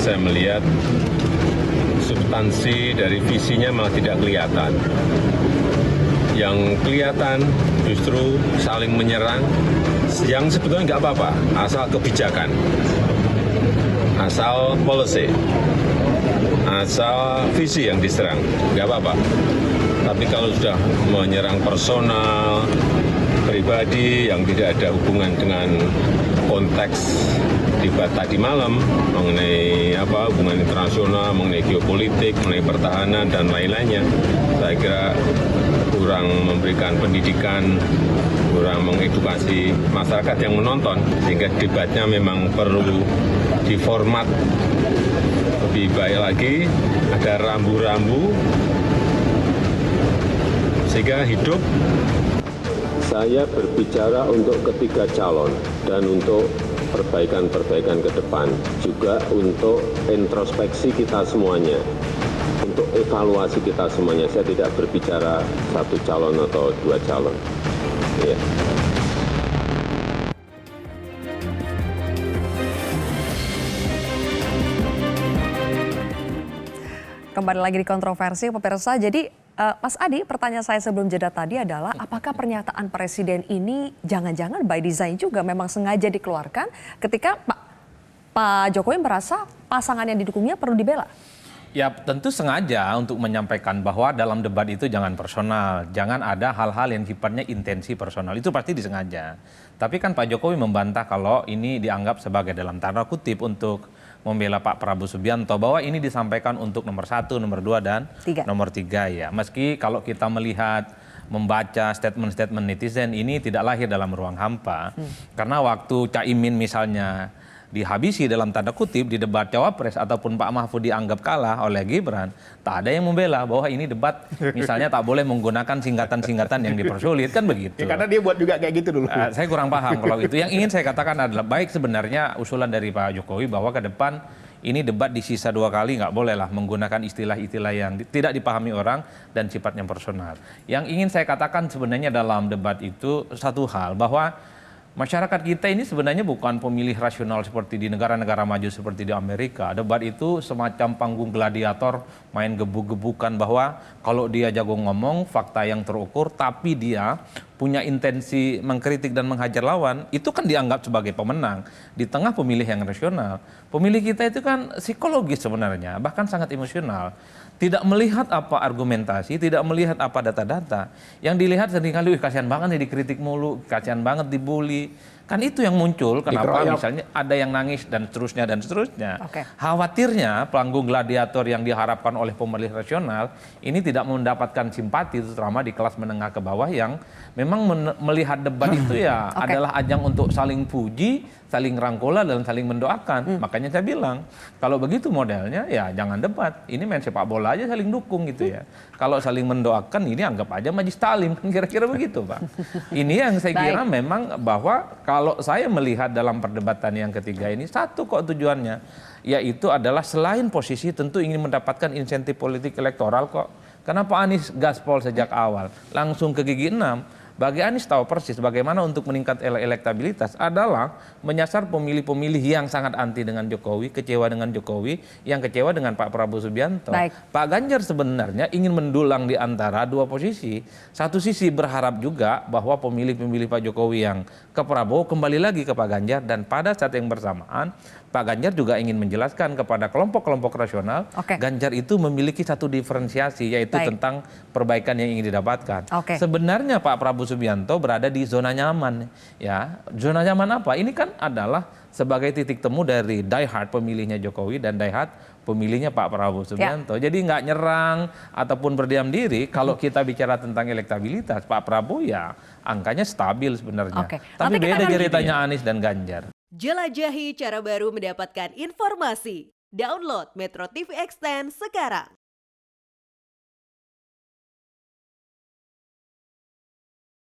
saya melihat substansi dari visinya malah tidak kelihatan. Yang kelihatan justru saling menyerang, yang sebetulnya nggak apa-apa, asal kebijakan, asal policy, asal visi yang diserang, nggak apa-apa. Tapi kalau sudah menyerang personal, pribadi yang tidak ada hubungan dengan konteks debat tadi malam mengenai hubungan internasional, mengenai geopolitik, mengenai pertahanan dan lain-lainnya, saya kira kurang memberikan pendidikan, kurang mengedukasi masyarakat yang menonton, sehingga debatnya memang perlu diformat lebih baik lagi, ada rambu-rambu sehingga hidup. Saya berbicara untuk ketiga calon dan untuk perbaikan-perbaikan ke depan, juga untuk introspeksi kita semuanya, untuk evaluasi kita semuanya. Saya tidak berbicara satu calon atau dua calon. Ya. Kembali lagi di kontroversi, pemirsa. Jadi Mas Adi, pertanyaan saya sebelum jeda tadi adalah apakah pernyataan Presiden ini jangan-jangan by design juga memang sengaja dikeluarkan ketika Pak Jokowi merasa pasangan yang didukungnya perlu dibela? Ya tentu sengaja untuk menyampaikan bahwa dalam debat itu jangan personal, jangan ada hal-hal yang sifatnya intensi personal, itu pasti disengaja. Tapi kan Pak Jokowi membantah kalau ini dianggap sebagai dalam tanda kutip untuk membela Pak Prabowo Subianto, bahwa ini disampaikan untuk nomor 1, nomor 2, dan nomor 3 ya. Meski kalau kita melihat, membaca statement-statement netizen ini tidak lahir dalam ruang hampa. Karena waktu Caimin misalnya dihabisi dalam tanda kutip di debat Cawapres ataupun Pak Mahfud dianggap kalah oleh Gibran, tak ada yang membela bahwa ini debat misalnya tak boleh menggunakan singkatan-singkatan yang dipersulit, kan begitu. Ya, karena dia buat juga kayak gitu dulu. Saya kurang paham kalau itu. Yang ingin saya katakan adalah baik sebenarnya usulan dari Pak Jokowi bahwa ke depan ini debat disisa 2 kali, nggak bolehlah menggunakan istilah-istilah yang tidak dipahami orang dan sifatnya personal. Yang ingin saya katakan sebenarnya dalam debat itu satu hal, bahwa masyarakat kita ini sebenarnya bukan pemilih rasional seperti di negara-negara maju seperti di Amerika. Debat itu semacam panggung gladiator, main gebuk-gebukan, bahwa kalau dia jago ngomong, fakta yang terukur, tapi dia punya intensi mengkritik dan menghajar lawan, itu kan dianggap sebagai pemenang. Di tengah pemilih yang rasional, pemilih kita itu kan psikologis sebenarnya, bahkan sangat emosional. Tidak melihat apa argumentasi, tidak melihat apa data-data. Yang dilihat seringkali, kasihan banget nih dikritik mulu, kasihan banget dibully. Kan itu yang muncul, kenapa misalnya ada yang nangis dan seterusnya dan seterusnya. Khawatirnya panggung gladiator yang diharapkan oleh pemilih rasional ini tidak mendapatkan simpati, terutama di kelas menengah ke bawah yang memang melihat debat itu ya adalah ajang untuk saling puji, saling rangkulan dan saling mendoakan. Makanya saya bilang, kalau begitu modelnya ya jangan debat. Ini main sepak bola aja saling dukung gitu ya. Kalau saling mendoakan ini anggap aja majlis taklim, kira-kira begitu Pak. Ini yang saya kira memang bahwa kalau saya melihat dalam perdebatan yang ketiga ini, satu kok tujuannya, yaitu adalah selain posisi tentu ingin mendapatkan insentif politik elektoral kok. Kenapa Anies gaspol sejak awal, langsung ke gigi 6? Bagi Anies tahu persis bagaimana untuk meningkat elektabilitas adalah menyasar pemilih-pemilih yang sangat anti dengan Jokowi, kecewa dengan Jokowi, yang kecewa dengan Pak Prabowo Subianto. Pak Ganjar sebenarnya ingin mendulang di antara dua posisi. Satu sisi berharap juga bahwa pemilih-pemilih Pak Jokowi yang ke Prabowo kembali lagi ke Pak Ganjar, dan pada saat yang bersamaan Pak Ganjar juga ingin menjelaskan kepada kelompok-kelompok rasional, Ganjar itu memiliki satu diferensiasi, yaitu tentang perbaikan yang ingin didapatkan. Sebenarnya Pak Prabowo Subianto berada di zona nyaman. Ya, zona nyaman apa? Ini kan adalah sebagai titik temu dari diehard pemilihnya Jokowi dan diehard pemilihnya Pak Prabowo Subianto. Jadi nggak nyerang ataupun berdiam diri. Kalau kita bicara tentang elektabilitas, Pak Prabowo ya angkanya stabil sebenarnya. Tapi beda ceritanya Anies dan Ganjar. Jelajahi cara baru mendapatkan informasi. Download Metro TV Extend sekarang.